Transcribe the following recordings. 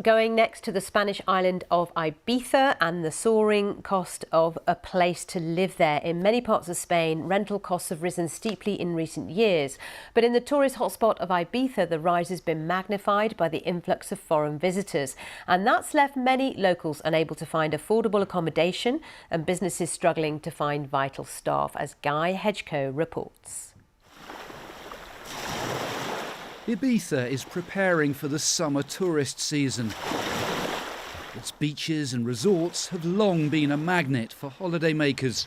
Going next to the Spanish island of Ibiza and the soaring cost of a place to live there. In many parts of Spain, rental costs have risen steeply in recent years. But in the tourist hotspot of Ibiza, the rise has been magnified by the influx of foreign visitors. And that's left many locals unable to find affordable accommodation and businesses struggling to find vital staff, as Guy Hedgecoe reports. Ibiza is preparing for the summer tourist season. Its beaches and resorts have long been a magnet for holidaymakers,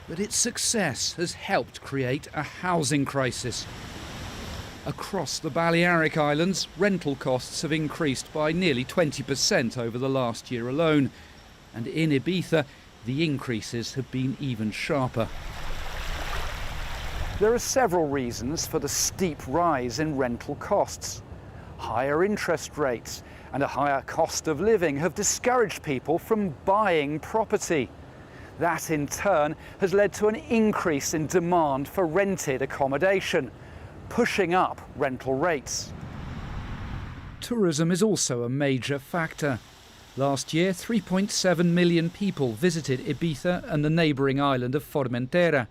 but its success has helped create a housing crisis. Across the Balearic Islands, rental costs have increased by nearly 20% over the last year alone, and in Ibiza, the increases have been even sharper. There are several reasons for the steep rise in rental costs. Higher interest rates and a higher cost of living have discouraged people from buying property. That in turn has led to an increase in demand for rented accommodation, pushing up rental rates. Tourism is also a major factor. Last year, 3.7 million people visited Ibiza and the neighbouring island of Formentera.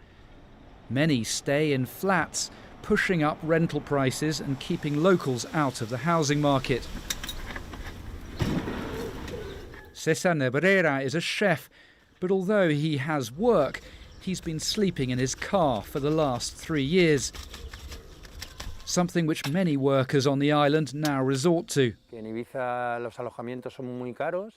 Many stay in flats, pushing up rental prices and keeping locals out of the housing market. Cesar Nebrera is a chef, but although he has work, he's been sleeping in his car for the last 3 years. Something which many workers on the island now resort to. In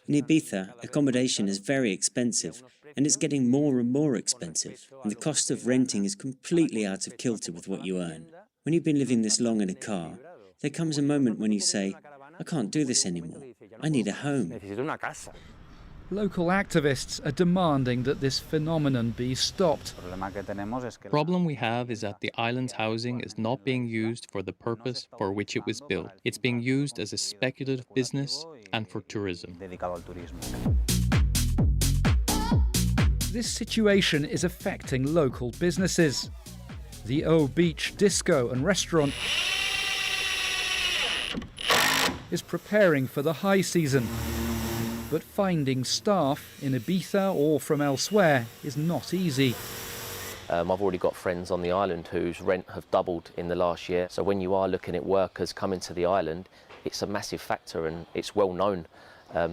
Ibiza, accommodation is very expensive, and it's getting more and more expensive, and the cost of renting is completely out of kilter with what you earn. When you've been living this long in a car, there comes a moment when you say, I can't do this anymore, I need a home. Local activists are demanding that this phenomenon be stopped. The problem we have is that the island's housing is not being used for the purpose for which it was built. It's being used as a speculative business and for tourism. This situation is affecting local businesses. The O Beach Disco and Restaurant is preparing for the high season. But finding staff in Ibiza or from elsewhere is not easy. I've already got friends on the island whose rent have doubled in the last year. So when you are looking at workers coming to the island, it's a massive factor and it's well known.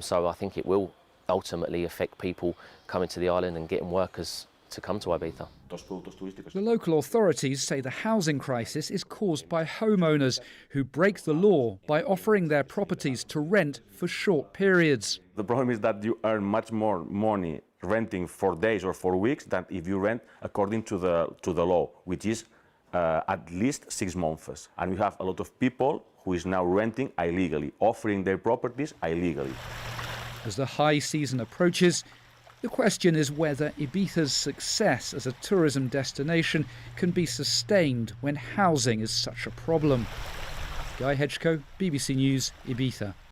So I think it will ultimately affect people coming to the island and getting workers to come to Ibiza. The local authorities say the housing crisis is caused by homeowners who break the law by offering their properties to rent for short periods. The problem is that you earn much more money renting for days or for weeks than if you rent according to the law, which is at least 6 months. And we have a lot of people who is now renting illegally, offering their properties illegally. As the high season approaches, the question is whether Ibiza's success as a tourism destination can be sustained when housing is such a problem. Guy Hedgecoe, BBC News, Ibiza.